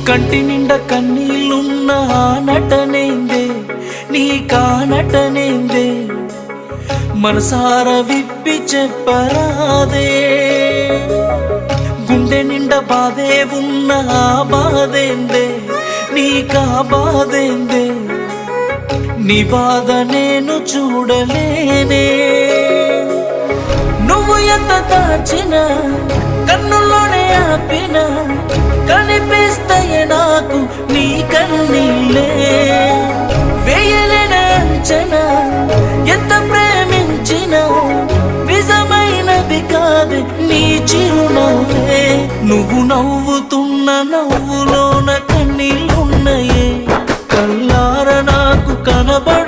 కంటి నిండా కన్నీళ్ళున్న ఆ నటనేందే నీ కానటనేందే మనసార విప్పి చెప్పరాదే గుండె నిండా బాధే ఉన్న ఆ బాధేందే నీకా బాధేందే నీ బాధ నేను చూడలేనే నువ్వు ఎంత దాచినా కన్నుల్లోనే ఆపినా కనిపిస్తాయే నాకు నీ కన్నీళ్ళే వేయలేని అంచనా ఎంత ప్రేమించినా నిజమైనది కాదు నీ చిరునవ్వే నువ్వు నవ్వుతున్న నవ్వులోన కన్నీళ్ళున్నాయే కల్లార నాకు కనబడు